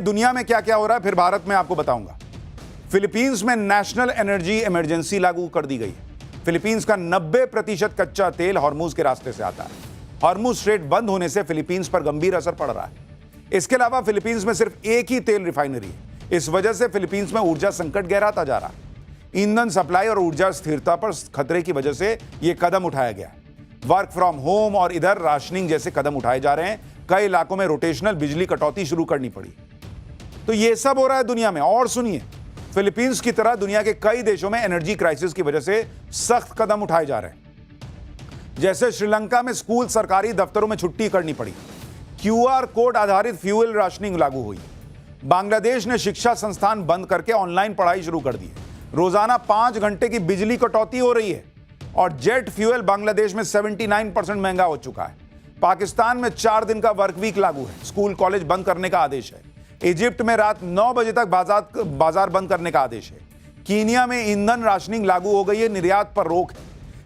दुनिया में क्या क्या हो रहा है फिर भारत में आपको बताऊंगा। फिलीपींस में नेशनल एनर्जी इमरजेंसी लागू कर दी गई है। फिलीपींस का 90% कच्चा तेल हॉर्मुज के रास्ते से आता है। हॉर्मुज स्ट्रेट बंद होने से फिलीपींस पर गंभीर असर पड़ रहा है। इसके अलावा फिलीपींस में सिर्फ एक ही तेल रिफाइनरी है। इस वजह से फिलीपींस में ऊर्जा संकट गहराता जा रहा है। ईंधन सप्लाई और ऊर्जा स्थिरता पर खतरे की वजह से यह कदम उठाया गया है। वर्क फ्रॉम होम और इधर राशनिंग जैसे कदम उठाए जा रहे हैं। कई इलाकों में रोटेशनल बिजली कटौती शुरू करनी पड़ी। तो यह सब हो रहा है दुनिया में। और सुनिए, फिलीपींस की तरह दुनिया के कई देशों में एनर्जी क्राइसिस की वजह से सख्त कदम उठाए जा रहे हैं। जैसे श्रीलंका में स्कूल, सरकारी दफ्तरों में छुट्टी करनी पड़ी। क्यूआर कोड आधारित फ्यूल राशनिंग लागू हुई। बांग्लादेश ने शिक्षा संस्थान बंद करके ऑनलाइन पढ़ाई शुरू कर दी। रोजाना 5 घंटे की बिजली कटौती हो रही है और जेट फ्यूल बांग्लादेश में 79% महंगा हो चुका है। पाकिस्तान में 4 दिन का वर्क वीक लागू है। स्कूल, कॉलेज बंद करने का आदेश है। इजिप्ट में रात 9 बजे तक बाजार बंद करने का आदेश है। कीनिया में ईंधन राशनिंग लागू हो गई है। निर्यात पर रोक है।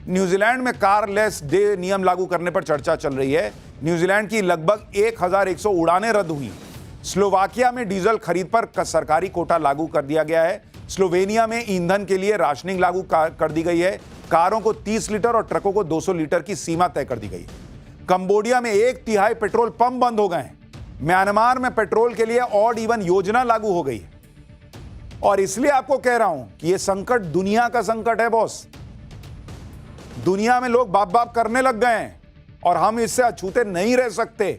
न्यूजीलैंड में कारलेस डे नियम लागू करने पर चर्चा चल रही है। न्यूजीलैंड की लगभग 1100 उड़ानें रद्द हुई। स्लोवाकिया में डीजल खरीद पर सरकारी कोटा लागू कर दिया गया है। स्लोवेनिया में ईंधन के लिए राशनिंग लागू कर दी गई है। कारों को 30 लीटर और ट्रकों को 200 लीटर की सीमा तय कर दी गई है। कंबोडिया में 1/3 पेट्रोल पंप बंद हो गए हैं। म्यांमार में पेट्रोल के लिए ऑड इवन योजना लागू हो गई है। और इसलिए आपको कह रहा हूं कि यह संकट दुनिया का संकट है बॉस। दुनिया में लोग बाप बाप करने लग गए हैं और हम इससे अछूते नहीं रह सकते।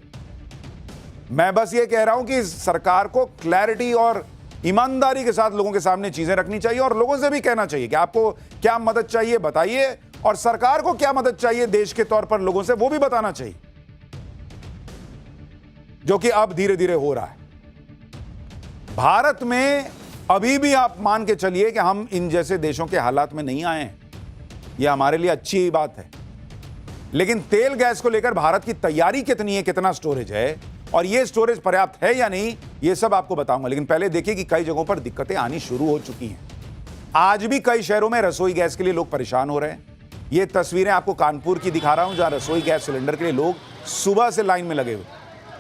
मैं बस ये कह रहा हूं कि सरकार को क्लैरिटी और ईमानदारी के साथ लोगों के सामने चीजें रखनी चाहिए और लोगों से भी कहना चाहिए कि आपको क्या मदद चाहिए बताइए, और सरकार को क्या मदद चाहिए देश के तौर पर लोगों से वो भी बताना चाहिए, जो कि अब धीरे धीरे हो रहा है। भारत में अभी भी आप मान के चलिए कि हम इन जैसे देशों के हालात में नहीं आए हैं। यह हमारे लिए अच्छी बात है। लेकिन तेल गैस को लेकर भारत की तैयारी कितनी है, कितना स्टोरेज है और यह स्टोरेज पर्याप्त है या नहीं, यह सब आपको बताऊंगा। लेकिन पहले देखिए कि कई जगहों पर दिक्कतें आनी शुरू हो चुकी हैं। आज भी कई शहरों में रसोई गैस के लिए लोग परेशान हो रहे हैं। ये तस्वीरें आपको कानपुर की दिखा रहा हूं, जहां रसोई गैस सिलेंडर के लिए लोग सुबह से लाइन में लगे हुए,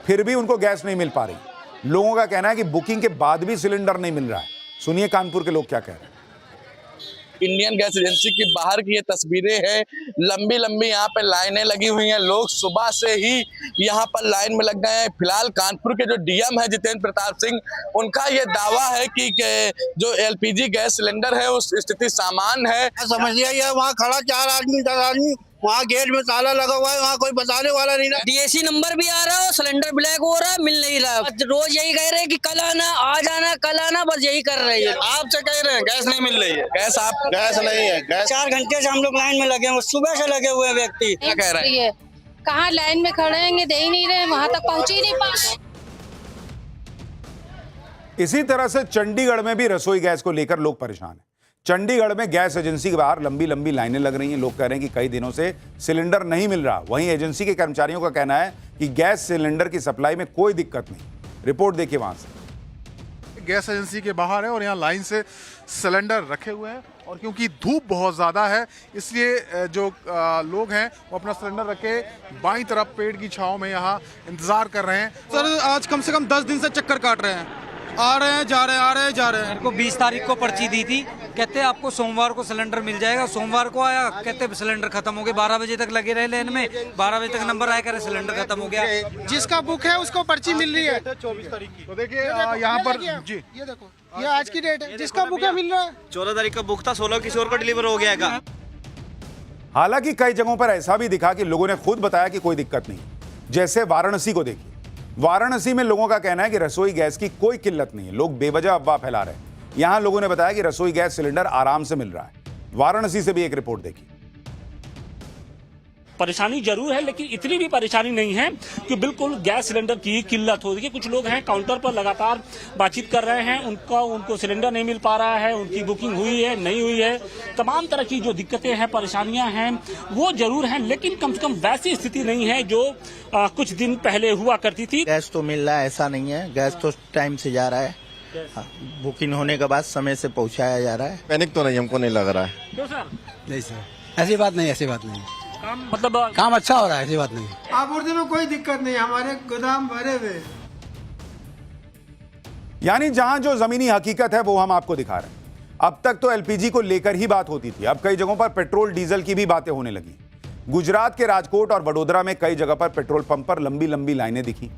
फिर भी उनको गैस नहीं मिल पा रही। लोगों का कहना है कि बुकिंग के बाद भी सिलेंडर नहीं मिल रहा है। सुनिए कानपुर के लोग क्या कह रहे हैं। इंडियन गैस एजेंसी की बाहर की ये तस्वीरें हैं। लंबी लंबी यहाँ पे लाइनें लगी हुई हैं। लोग सुबह से ही यहाँ पर लाइन में लग गए हैं। फिलहाल कानपुर के जो डीएम है जितेंद्र प्रताप सिंह, उनका ये दावा है कि जो एलपीजी गैस सिलेंडर है उस स्थिति सामान्य है। समझिए वहाँ खड़ा 4 आदमी 10 आदमी, वहाँ गेट में ताला लगा हुआ है, वहाँ कोई बताने वाला नहीं। डीएसी नंबर भी आ रहा है, सिलेंडर ब्लैक हो रहा है, मिल नहीं रहा। रोज यही कह रहे हैं कि कल आना, आज आना, कल आना, बस यही कर रहे हैं। आपसे कह रहे हैं गैस नहीं मिल रही है। गैस नहीं है। गैस 4 घंटे से हम लोग लाइन में लगे हैं, सुबह से लगे हुए व्यक्ति। क्या कह रहे हैं? कहाँ लाइन में खड़े हैं, दे ही नहीं रहे, वहाँ तक पहुँच ही नहीं पा रहे। इसी तरह से चंडीगढ़ में भी रसोई गैस को लेकर लोग परेशान हैं। चंडीगढ़ में गैस एजेंसी के बाहर लंबी लंबी लाइनें लग रही हैं। लोग कह रहे हैं कि कई दिनों से सिलेंडर नहीं मिल रहा। वहीं एजेंसी के कर्मचारियों का कहना है कि गैस सिलेंडर की सप्लाई में कोई दिक्कत नहीं। रिपोर्ट देखिए वहां से। गैस एजेंसी के बाहर है और यहाँ लाइन से सिलेंडर रखे हुए हैं और क्योंकि धूप बहुत ज़्यादा है इसलिए जो लोग हैं वो अपना सिलेंडर रखे बाईं तरफ पेड़ की छांव में यहाँ इंतजार कर रहे हैं। सर आज कम से कम 10 दिन से चक्कर काट रहे हैं, आ रहे हैं जा रहे हैं, आ रहे हैं जा रहे हैं। इनको 20 तारीख को पर्ची दी थी, कहते आपको सोमवार को सिलेंडर मिल जाएगा। सोमवार को आया, कहते सिलेंडर खत्म हो गया। 12 बजे तक लगे रहे लाइन में, 12 बजे तक नंबर आया, करे सिलेंडर खत्म हो गया। जिसका बुक है उसको पर्ची मिल रही है 24 तारीख की। तो देखिए यहाँ पर जी ये देखो, ये आज की डेट है, जिसका बुक है मिल रहा है। 14 तारीख का बुक था, 16 किसी और को डिलीवर हो गया। हालांकि कई जगहों पर ऐसा भी दिखा कि लोगों ने खुद बताया कि कोई दिक्कत नहीं। जैसे वाराणसी को देखिए। वाराणसी में लोगों का कहना है कि रसोई गैस की कोई किल्लत नहीं है। लोग बेवजह अफवाह फैला रहे हैं। यहां लोगों ने बताया कि रसोई गैस सिलेंडर आराम से मिल रहा है। वाराणसी से भी एक रिपोर्ट देखी। परेशानी जरूर है, लेकिन इतनी भी परेशानी नहीं है कि बिल्कुल गैस सिलेंडर की किल्लत हो रही है। कुछ लोग हैं काउंटर पर लगातार बातचीत कर रहे हैं, उनको सिलेंडर नहीं मिल पा रहा है, उनकी बुकिंग हुई है नहीं हुई है, तमाम तरह की जो दिक्कतें हैं, परेशानियां हैं वो जरूर हैं, लेकिन कम से कम वैसी स्थिति नहीं है जो कुछ दिन पहले हुआ करती थी। गैस तो मिल रहा है, ऐसा नहीं है। गैस तो टाइम से जा रहा है, बुकिंग होने के बाद समय से पहुंचाया जा रहा है। पैनिक तो नहीं, हमको नहीं लग रहा है। क्यों सर? नहीं सर, ऐसी बात नहीं। काम अच्छा हो रहा है, ऐसी बात नहीं। आपूर्ति में कोई दिक्कत नहीं, हमारे गोदाम भरे हुए। यानी जहां जो जमीनी हकीकत है वो हम आपको दिखा रहे हैं। अब तक तो एलपीजी को लेकर ही बात होती थी, अब कई जगहों पर पेट्रोल डीजल की भी बातें होने लगी। गुजरात के राजकोट और वडोदरा में कई जगह पर पेट्रोल पंप पर लंबी लंबी लाइनें दिखी।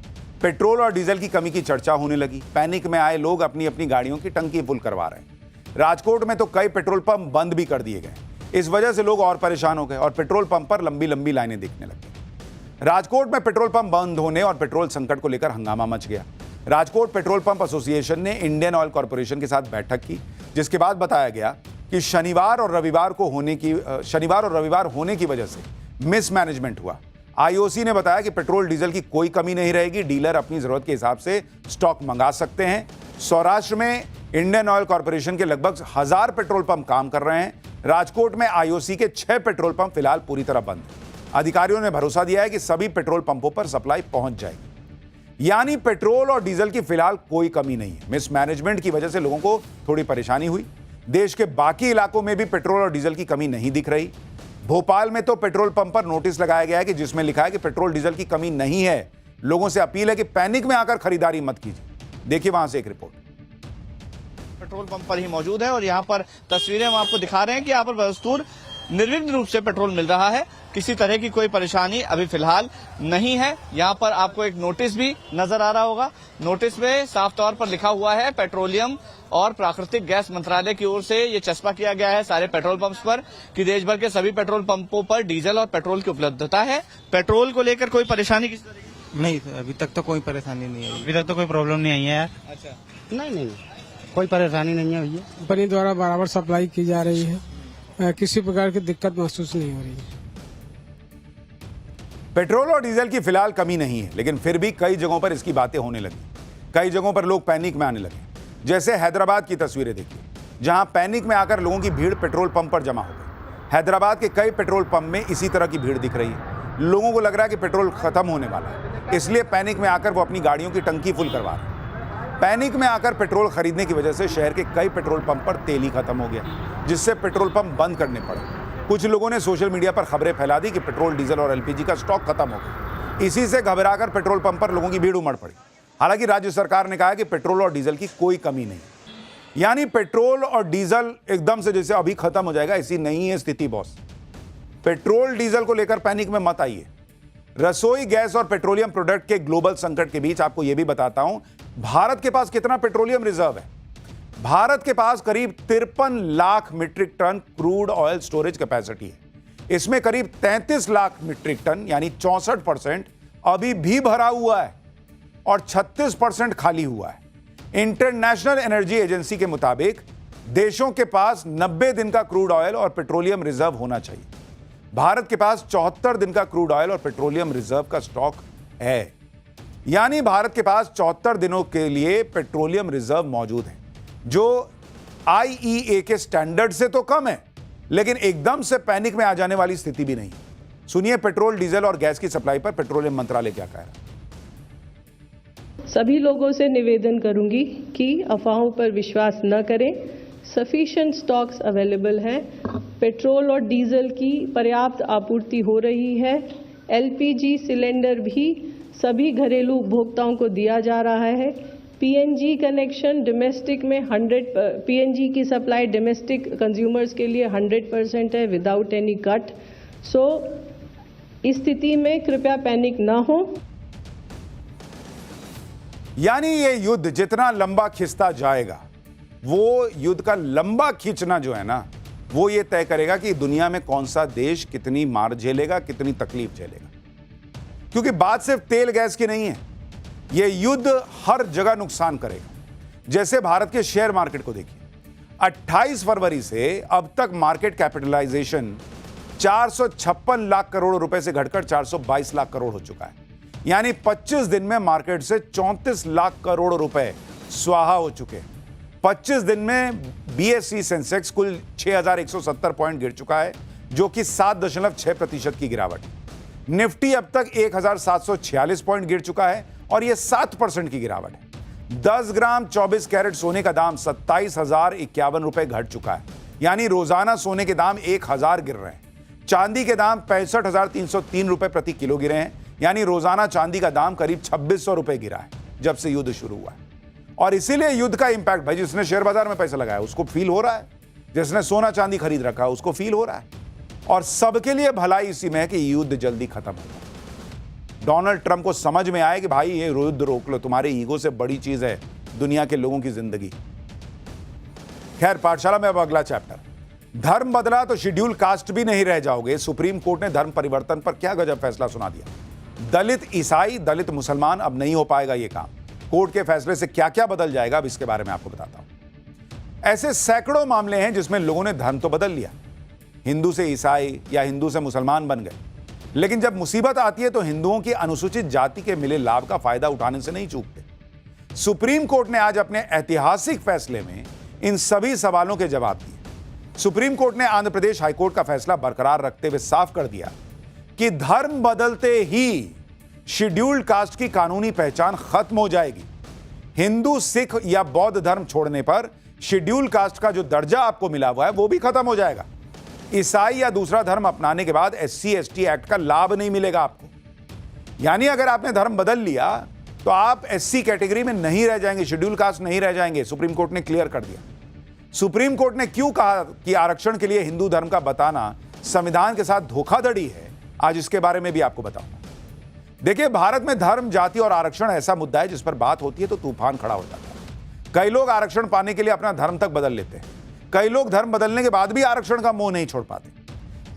पेट्रोल और डीजल की कमी की चर्चा होने लगी। पैनिक में आए लोग अपनी अपनी गाड़ियों की टंकी फुल करवा रहे हैं। राजकोट में तो कई पेट्रोल पंप बंद भी कर दिए गए। इस वजह से लोग और परेशान हो गए और पेट्रोल पंप पर लंबी लंबी लाइनें दिखने लगी। राजकोट में पेट्रोल पंप बंद होने और पेट्रोल संकट को लेकर हंगामा मच गया। राजकोट पेट्रोल पंप एसोसिएशन ने इंडियन ऑयल कॉर्पोरेशन के साथ बैठक की, जिसके बाद बताया गया कि शनिवार और रविवार होने की वजह से मिसमैनेजमेंट हुआ। आईओसी ने बताया कि पेट्रोल डीजल की कोई कमी नहीं रहेगी, डीलर अपनी जरूरत के हिसाब से स्टॉक मंगा सकते हैं। सौराष्ट्र में इंडियन ऑयल कॉर्पोरेशन के लगभग 1000 पेट्रोल पंप काम कर रहे हैं। राजकोट में आईओसी के 6 पेट्रोल पंप फिलहाल पूरी तरह बंद हैं। अधिकारियों ने भरोसा दिया है कि सभी पेट्रोल पंपों पर सप्लाई पहुंच जाएगी। यानी पेट्रोल और डीजल की फिलहाल कोई कमी नहीं है। मिसमैनेजमेंट की वजह से लोगों को थोड़ी परेशानी हुई। देश के बाकी इलाकों में भी पेट्रोल और डीजल की कमी नहीं दिख रही। भोपाल में तो पेट्रोल पंप पर नोटिस लगाया गया है कि जिसमें लिखा है कि पेट्रोल डीजल की कमी नहीं है। लोगों से अपील है कि पैनिक में आकर खरीदारी मत कीजिए। देखिए वहां से एक रिपोर्ट। पेट्रोल पंप पर ही मौजूद है और यहाँ पर तस्वीरें हम आपको दिखा रहे हैं कि यहाँ पर बदस्तूर निर्विघ्न रूप से पेट्रोल मिल रहा है। किसी तरह की कोई परेशानी अभी फिलहाल नहीं है। यहाँ पर आपको एक नोटिस भी नजर आ रहा होगा। नोटिस में साफ तौर पर लिखा हुआ है पेट्रोलियम और प्राकृतिक गैस मंत्रालय की ओर से ये चस्पा किया गया है सारे पेट्रोल पंप्स पर कि देश भर के सभी पेट्रोल पंपों पर डीजल और पेट्रोल की उपलब्धता है। पेट्रोल को लेकर कोई परेशानी किसी तरह की नहीं, अभी तक तो कोई परेशानी नहीं है। अभी तक तो कोई प्रॉब्लम नहीं आई है यार। अच्छा, नहीं, कोई परेशानी नहीं है भैया। कंपनी द्वारा बराबर सप्लाई की जा रही है, किसी प्रकार की दिक्कत महसूस नहीं हो रही है। पेट्रोल और डीजल की फिलहाल कमी नहीं है, लेकिन फिर भी कई जगहों पर इसकी बातें होने लगी। कई जगहों पर लोग पैनिक में आने लगे। जैसे हैदराबाद की तस्वीरें देखिए, जहां पैनिक में आकर लोगों की भीड़ पेट्रोल पंप पर जमा हो गई। हैदराबाद के कई पेट्रोल पंप में इसी तरह की भीड़ दिख रही है। लोगों को लग रहा है कि पेट्रोल खत्म होने वाला है, इसलिए पैनिक में आकर वो अपनी गाड़ियों की टंकी फुल करवा रहे हैं। पैनिक में आकर पेट्रोल खरीदने की वजह से शहर के कई पेट्रोल पंप पर तेल ही खत्म हो गया, जिससे पेट्रोल पंप बंद करने पड़े। कुछ लोगों ने सोशल मीडिया पर खबरें फैला दी कि पेट्रोल, डीजल और एलपीजी का स्टॉक खत्म हो गया। इसी से घबराकर पेट्रोल पंप पर लोगों की भीड़ उमड़ पड़ी। हालांकि राज्य सरकार ने कहा कि पेट्रोल और डीजल की कोई कमी नहीं। यानी पेट्रोल और डीजल एकदम से जैसे अभी खत्म हो जाएगा, ऐसी नहीं है स्थिति बॉस। पेट्रोल डीजल को लेकर पैनिक में मत आइए। रसोई गैस और पेट्रोलियम प्रोडक्ट के ग्लोबल संकट के बीच आपको यह भी बताता हूं भारत के पास कितना पेट्रोलियम रिजर्व है। भारत के पास करीब 53 lakh metric tonne crude oil storage capacity है। इसमें करीब 33 लाख मीट्रिक टन यानी 64% अभी भी भरा हुआ है और 36% खाली हुआ है। इंटरनेशनल एनर्जी एजेंसी के मुताबिक देशों के पास 90 दिन का क्रूड ऑयल और पेट्रोलियम रिजर्व होना चाहिए। भारत के पास 74 दिन का क्रूड ऑयल और पेट्रोलियम रिजर्व का स्टॉक है। यानी भारत के पास 74 दिनों के लिए पेट्रोलियम रिजर्व मौजूद है, जो आईईए के स्टैंडर्ड से तो कम है, लेकिन एकदम से पैनिक में आ जाने वाली स्थिति भी नहीं। सुनिए पेट्रोल, डीजल और गैस की सप्लाई पर पेट्रोलियम मंत्रालय क्या कह रहा है। सभी लोगों से निवेदन करूंगी कि अफवाहों पर विश्वास न करें। सफिशिएंट स्टॉक्स अवेलेबल हैं। पेट्रोल और डीजल की पर्याप्त आपूर्ति हो रही है। एलपीजी सिलेंडर भी सभी घरेलू उपभोक्ताओं को दिया जा रहा है। पीएनजी कनेक्शन डोमेस्टिक में 100 पीएनजी की सप्लाई डोमेस्टिक कंज्यूमर्स के लिए 100% है विदाउट एनी कट। सो इस स्थिति में कृपया पैनिक ना हो। यानी ये युद्ध जितना लंबा खिंचता जाएगा, वो युद्ध का लंबा खींचना जो है ना, वो ये तय करेगा कि दुनिया में कौन सा देश कितनी मार झेलेगा, कितनी तकलीफ झेलेगा। क्योंकि बात सिर्फ तेल गैस की नहीं है, ये युद्ध हर जगह नुकसान करेगा। जैसे भारत के शेयर मार्केट को देखिए, 28 फरवरी से अब तक मार्केट कैपिटलाइजेशन 456 लाख करोड़ रुपए से घटकर 422 लाख करोड़ हो चुका है। यानी 25 दिन में मार्केट से 34 लाख करोड़ रुपए स्वाहा हो चुके हैं। 25 दिन में बीएसई सेंसेक्स कुल 6170 पॉइंट गिर चुका है, जो कि 7.6% की गिरावट है। निफ्टी अब तक 1746 पॉइंट गिर चुका है और यह 7% की गिरावट है। 10 ग्राम 24 कैरेट सोने का दाम 27,051 रुपए घट चुका है। यानी रोजाना सोने के दाम 1000 गिर रहे हैं। चांदी के दाम 65,303 रुपए प्रति किलो गिरे हैं। यानी रोजाना चांदी का दाम करीब 2600 रुपए गिरा है जब से युद्ध शुरू हुआ है। और इसीलिए युद्ध का इंपैक्ट, भाई जिसने शेयर बाजार में पैसा लगाया उसको फील हो रहा है, जिसने सोना चांदी खरीद रखा है उसको फील हो रहा है, और सबके लिए भलाई इसी में है कि युद्ध जल्दी खत्म हो जाए। डोनाल्ड ट्रंप को समझ में आए कि भाई ये युद्ध रोक लो, तुम्हारे ईगो से बड़ी चीज है दुनिया के लोगों की जिंदगी। खैर, पाठशाला में अब अगला चैप्टर, धर्म बदला तो शेड्यूल कास्ट भी नहीं रह जाओगे। सुप्रीम कोर्ट ने धर्म परिवर्तन पर क्या गजब फैसला सुना दिया। दलित ईसाई, दलित मुसलमान, अब नहीं हो पाएगा ये काम। कोर्ट के फैसले से क्या क्या बदल जाएगा, अब इसके बारे में आपको बताता हूं। ऐसे सैकड़ों मामले हैं जिसमें लोगों ने धर्म तो बदल लिया, हिंदू से ईसाई या हिंदू से मुसलमान बन गए, लेकिन जब मुसीबत आती है तो हिंदुओं की अनुसूचित जाति के मिले लाभ का फायदा उठाने से नहीं चूकते। सुप्रीम कोर्ट ने आज अपने ऐतिहासिक फैसले में इन सभी सवालों के जवाब दिए। सुप्रीम कोर्ट ने आंध्र प्रदेश हाईकोर्ट का फैसला बरकरार रखते हुए साफ कर दिया कि धर्म बदलते ही शेड्यूल्ड कास्ट की कानूनी पहचान खत्म हो जाएगी। हिंदू, सिख या बौद्ध धर्म छोड़ने पर शेड्यूल्ड कास्ट का जो दर्जा आपको मिला हुआ है वो भी खत्म हो जाएगा। ईसाई या दूसरा धर्म अपनाने के बाद SC/ST एक्ट का लाभ नहीं मिलेगा आपको। यानी अगर आपने धर्म बदल लिया तो आप SC कैटेगरी में नहीं रह जाएंगे, शेड्यूल कास्ट नहीं रह जाएंगे। सुप्रीम कोर्ट ने क्लियर कर दिया। सुप्रीम कोर्ट ने क्यों कहा कि आरक्षण के लिए हिंदू धर्म का बताना संविधान के साथ धोखाधड़ी है, आज इसके बारे में भी आपको बताऊंगा। देखिए, भारत में धर्म, जाति और आरक्षण ऐसा मुद्दा है जिस पर बात होती है तो तूफान खड़ा हो जाता है। कई लोग आरक्षण पाने के लिए अपना धर्म तक बदल लेते हैं। कई लोग धर्म बदलने के बाद भी आरक्षण का मोह नहीं छोड़ पाते।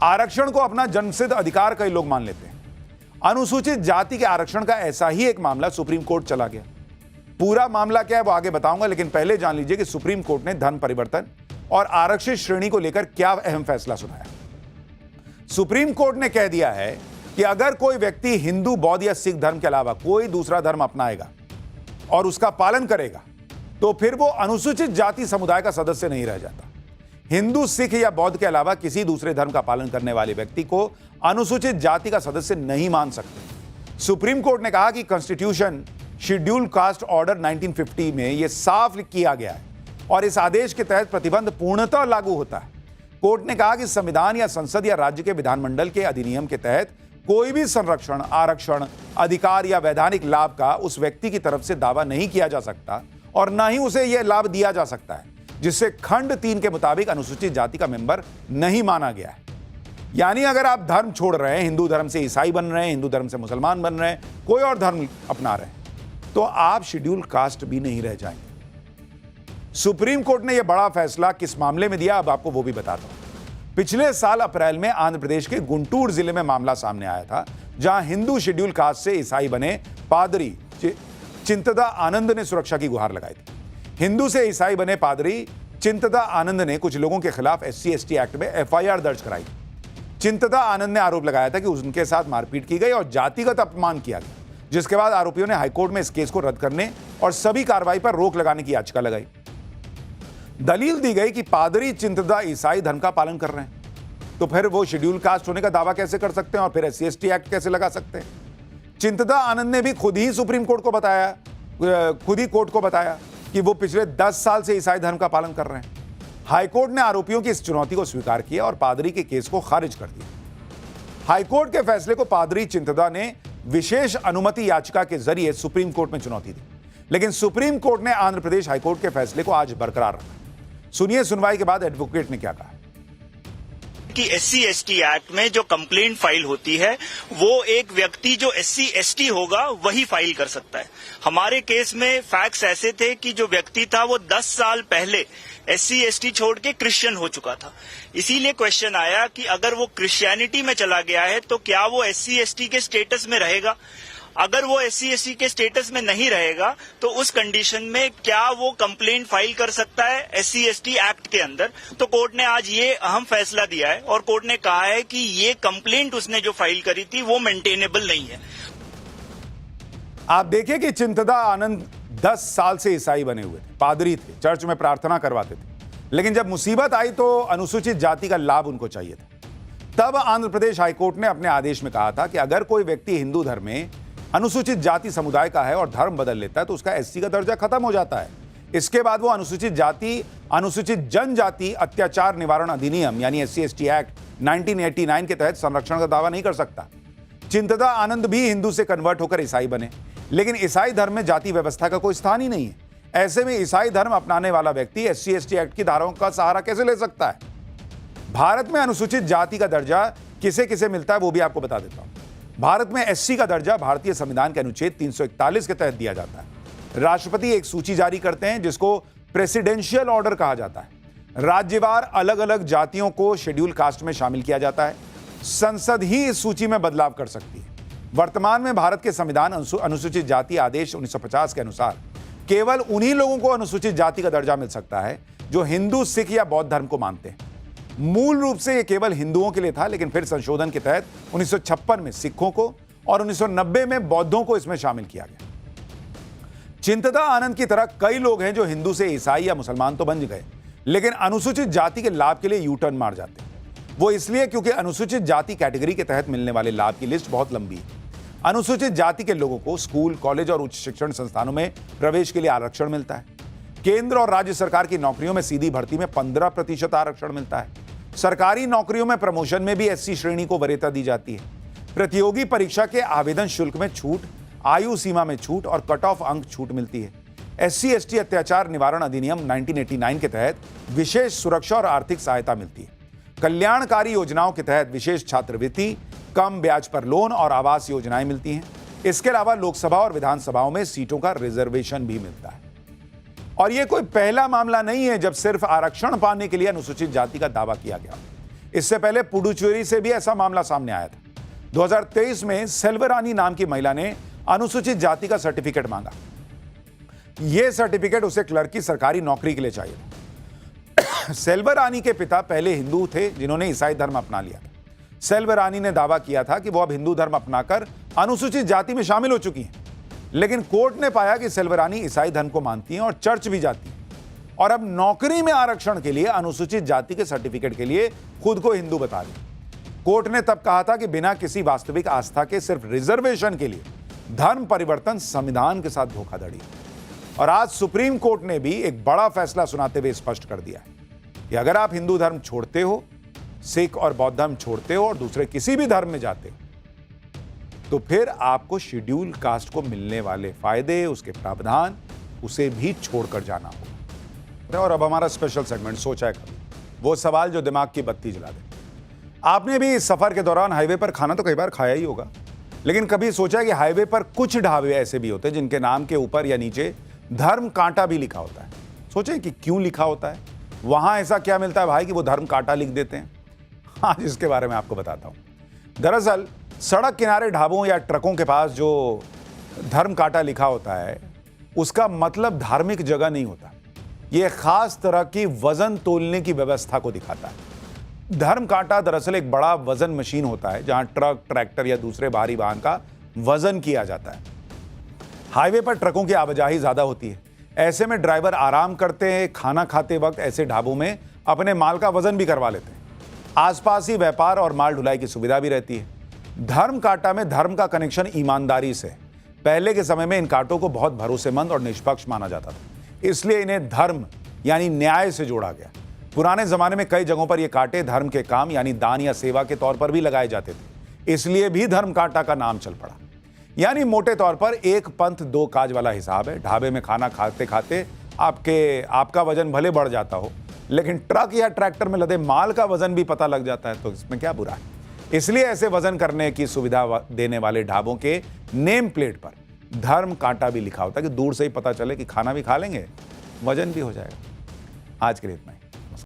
आरक्षण को अपना जन्मसिद्ध अधिकार कई लोग मान लेते हैं। अनुसूचित जाति के आरक्षण का ऐसा ही एक मामला सुप्रीम कोर्ट चला गया। पूरा मामला क्या है वो आगे बताऊंगा, लेकिन पहले जान लीजिए कि सुप्रीम कोर्ट ने धर्म परिवर्तन और आरक्षित श्रेणी को लेकर क्या अहम फैसला सुनाया। सुप्रीम कोर्ट ने कह दिया है कि अगर कोई व्यक्ति हिंदू, बौद्ध या सिख धर्म के अलावा कोई दूसरा धर्म अपनाएगा और उसका पालन करेगा तो फिर वो अनुसूचित जाति समुदाय का सदस्य नहीं रह जाता। हिंदू, सिख या बौद्ध के अलावा किसी दूसरे धर्म का पालन करने वाले व्यक्ति को अनुसूचित जाति का सदस्य नहीं मान सकते। सुप्रीम कोर्ट ने कहा कि कॉन्स्टिट्यूशन शेड्यूल कास्ट ऑर्डर 1950 में यह साफ किया गया है और इस आदेश के तहत प्रतिबंध पूर्णतः लागू होता है। कोर्ट ने कहा कि संविधान या संसद या राज्य के विधानमंडल के अधिनियम के तहत कोई भी संरक्षण, आरक्षण, अधिकार या वैधानिक लाभ का उस व्यक्ति की तरफ से दावा नहीं किया जा सकता और न ही उसे यह लाभ दिया जा सकता है जिससे खंड 3 के मुताबिक अनुसूचित जाति का मेंबर नहीं माना गया है। यानी अगर आप धर्म छोड़ रहे हैं, हिंदू धर्म से ईसाई बन रहे हैं, हिंदू धर्म से मुसलमान बन रहे हैं, कोई और धर्म अपना रहे हैं, तो आप शेड्यूल कास्ट भी नहीं रह जाएंगे। सुप्रीम कोर्ट ने यह बड़ा फैसला किस मामले में दिया, अब आपको वो भी बताता हूं। पिछले साल अप्रैल में आंध्र प्रदेश के गुंटूर जिले में मामला सामने आया था, जहां हिंदू शेड्यूल कास्ट से ईसाई बने पादरी चिंतदा आनंद ने सुरक्षा की गुहार लगाई थी। हिंदू से ईसाई बने पादरी चिंतदा आनंद ने कुछ लोगों के खिलाफ SC/ST एक्ट में FIR दर्ज कराई। चिंतदा आनंद ने आरोप लगाया था कि उनके साथ मारपीट की गई और जातिगत अपमान किया गया, जिसके बाद आरोपियों ने हाईकोर्ट में इस केस को रद्द करने और सभी कार्रवाई पर रोक लगाने की याचिका लगाई। दलील दी गई कि पादरी चिंतदा ईसाई धर्म का पालन कर रहे हैं, तो फिर वो शेड्यूल कास्ट होने का दावा कैसे कर सकते हैं और फिर SC/ST एक्ट कैसे लगा सकते हैं। चिंतदा आनंद ने भी खुद ही कोर्ट को बताया कि वो पिछले 10 साल से ईसाई धर्म का पालन कर रहे हैं। हाईकोर्ट ने आरोपियों की इस चुनौती को स्वीकार किया और पादरी के केस को खारिज कर दिया। हाईकोर्ट के फैसले को पादरी चिंतदा ने विशेष अनुमति याचिका के जरिए सुप्रीम कोर्ट में चुनौती दी, लेकिन सुप्रीम कोर्ट ने आंध्र प्रदेश हाईकोर्ट के फैसले को आज बरकरार रखा। सुनिए सुनवाई के बाद एडवोकेट ने क्या कहा कि SC/ST एक्ट में जो कंप्लेंट फाइल होती है वो एक व्यक्ति जो SC/ST होगा वही फाइल कर सकता है। हमारे केस में फैक्ट्स ऐसे थे कि जो व्यक्ति था वो 10 साल पहले SC/ST छोड़ के क्रिश्चियन हो चुका था। इसीलिए क्वेश्चन आया कि अगर वो क्रिश्चियनिटी में चला गया है तो क्या वो SC/ST के स्टेटस में रहेगा। अगर वो SC/ST के स्टेटस में नहीं रहेगा तो उस कंडीशन में क्या वो कंप्लेंट फाइल कर सकता है SC/ST एक्ट के अंदर। तो कोर्ट ने आज ये अहम फैसला दिया है और कोर्ट ने कहा है कि ये कंप्लेंट उसने जो फाइल करी थी वो मेंटेनेबल नहीं है। आप देखिए कि चिंतदा आनंद 10 साल से ईसाई बने हुए थे, पादरी थे, चर्च में प्रार्थना करवाते थे, लेकिन जब मुसीबत आई तो अनुसूचित जाति का लाभ उनको चाहिए था। तब आंध्र प्रदेश हाईकोर्ट ने अपने आदेश में कहा था कि अगर कोई व्यक्ति हिंदू धर्म में अनुसूचित जाति समुदाय का है और धर्म बदल लेता है तो उसका SC का दर्जा खत्म हो जाता है। इसके बाद वो अनुसूचित जनजाति अत्याचार निवारण अधिनियम यानी SC/ST एक्ट 1989 के तहत संरक्षण का दावा नहीं कर सकता। चिंतदा आनंद भी हिंदू से कन्वर्ट होकर ईसाई बने, लेकिन ईसाई धर्म में जाति व्यवस्था का कोई स्थान ही नहीं है। ऐसे में ईसाई धर्म अपनाने वाला व्यक्ति SC/ST एक्ट की धाराओं का सहारा कैसे ले सकता है? भारत में अनुसूचित जाति का दर्जा किसे किसे मिलता है वो भी आपको बता देता हूं। भारत में SC का दर्जा भारतीय संविधान के अनुच्छेद 341 के तहत दिया जाता है। राष्ट्रपति एक सूची जारी करते हैं जिसको प्रेसिडेंशियल ऑर्डर कहा जाता है। राज्यवार अलग अलग जातियों को शेड्यूल कास्ट में शामिल किया जाता है। संसद ही इस सूची में बदलाव कर सकती है। वर्तमान में भारत के संविधान अनुसूचित जाति आदेश 1950 के अनुसार केवल उन्हीं लोगों को अनुसूचित जाति का दर्जा मिल सकता है जो हिंदू, सिख या बौद्ध धर्म को मानते हैं। मूल रूप से यह केवल हिंदुओं के लिए था, लेकिन फिर संशोधन के तहत 1956 में सिखों को और 1990 में बौद्धों को इसमें शामिल किया गया। चिंतदा आनंद की तरह कई लोग हैं जो हिंदू से ईसाई या मुसलमान तो बन गए, लेकिन अनुसूचित जाति के लाभ के लिए यू टर्न मार जाते हैं। वो इसलिए क्योंकि अनुसूचित जाति कैटेगरी के तहत मिलने वाले लाभ की लिस्ट बहुत लंबी है। अनुसूचित जाति के लोगों को स्कूल, कॉलेज और उच्च शिक्षण संस्थानों में प्रवेश के लिए आरक्षण मिलता है। केंद्र और राज्य सरकार की नौकरियों में सीधी भर्ती में 15% आरक्षण मिलता है। सरकारी नौकरियों में प्रमोशन में भी SC श्रेणी को वरीयता दी जाती है। प्रतियोगी परीक्षा के आवेदन शुल्क में छूट, आयु सीमा में छूट और कट ऑफ अंक छूट मिलती है। SC/ST अत्याचार निवारण अधिनियम 1989 के तहत विशेष सुरक्षा और आर्थिक सहायता मिलती है। कल्याणकारी योजनाओं के तहत विशेष छात्रवृत्ति, कम ब्याज पर लोन और आवास योजनाएं मिलती हैं। इसके अलावा लोकसभा और विधानसभाओं में सीटों का रिजर्वेशन भी मिलता है। और यह कोई पहला मामला नहीं है जब सिर्फ आरक्षण पाने के लिए अनुसूचित जाति का दावा किया गया। इससे पहले पुडुचेरी से भी ऐसा मामला सामने आया था। 2023 में सेल्वरानी नाम की महिला ने अनुसूचित जाति का सर्टिफिकेट मांगा। यह सर्टिफिकेट उसे क्लर्क की सरकारी नौकरी के लिए चाहिए था। सेल्वरानी के पिता पहले हिंदू थे जिन्होंने ईसाई धर्म अपना लिया था। सेल्वरानी ने दावा किया था कि वो अब हिंदू धर्म अपनाकर अनुसूचित जाति में शामिल हो चुकी हैं, लेकिन कोर्ट ने पाया कि सेल्वरानी ईसाई धर्म को मानती हैं और चर्च भी जाती हैं और अब नौकरी में आरक्षण के लिए अनुसूचित जाति के सर्टिफिकेट के लिए खुद को हिंदू बता रही। कोर्ट ने तब कहा था कि बिना किसी वास्तविक आस्था के सिर्फ रिजर्वेशन के लिए धर्म परिवर्तन संविधान के साथ धोखाधड़ी। और आज सुप्रीम कोर्ट ने भी एक बड़ा फैसला सुनाते हुए स्पष्ट कर दिया है कि अगर आप हिंदू धर्म छोड़ते हो, सिख और बौद्ध धर्म छोड़ते हो और दूसरे किसी भी धर्म में जाते हो, तो फिर आपको शेड्यूल कास्ट को मिलने वाले फायदे, उसके प्रावधान, उसे भी छोड़कर जाना होगा। और अब हमारा स्पेशल सेगमेंट सोचा है कभी, वो सवाल जो दिमाग की बत्ती जला दे। आपने भी इस सफर के दौरान हाईवे पर खाना तो कई बार खाया ही होगा, लेकिन कभी सोचा है कि हाईवे पर कुछ ढाबे ऐसे भी होते हैं जिनके नाम के ऊपर या नीचे धर्म कांटा भी लिखा होता है। सोचे कि क्यों लिखा होता है, वहां ऐसा क्या मिलता है भाई कि वो धर्म कांटा लिख देते हैं। आज इसके बारे में आपको बताता हूं। दरअसल सड़क किनारे ढाबों या ट्रकों के पास जो धर्म कांटा लिखा होता है उसका मतलब धार्मिक जगह नहीं होता। यह खास तरह की वजन तोलने की व्यवस्था को दिखाता है। धर्म कांटा दरअसल एक बड़ा वजन मशीन होता है जहां ट्रक, ट्रैक्टर या दूसरे भारी वाहन का वजन किया जाता है। हाईवे पर ट्रकों की आवाजाही ज्यादा होती है, ऐसे में ड्राइवर आराम करते हैं, खाना खाते वक्त ऐसे ढाबों में अपने माल का वजन भी करवा लेते हैं। आसपास ही व्यापार और माल ढुलाई की सुविधा भी रहती है। धर्म कांटा में धर्म का कनेक्शन ईमानदारी से। पहले के समय में इन कांटों को बहुत भरोसेमंद और निष्पक्ष माना जाता था, इसलिए इन्हें धर्म यानी न्याय से जोड़ा गया। पुराने जमाने में कई जगहों पर ये कांटे धर्म के काम यानी दान या सेवा के तौर पर भी लगाए जाते थे, इसलिए भी धर्म कांटा का नाम चल पड़ा। यानी मोटे तौर पर एक पंथ दो काज वाला हिसाब है। ढाबे में खाना खाते खाते आपका वजन भले बढ़ जाता हो, लेकिन ट्रक या ट्रैक्टर में लदे माल का वजन भी पता लग जाता है, तो इसमें क्या बुरा है। इसलिए ऐसे वजन करने की सुविधा देने वाले ढाबों के नेम प्लेट पर धर्म कांटा भी लिखा होता है कि दूर से ही पता चले कि खाना भी खा लेंगे, वजन भी हो जाएगा। आज के लिए इतना ही।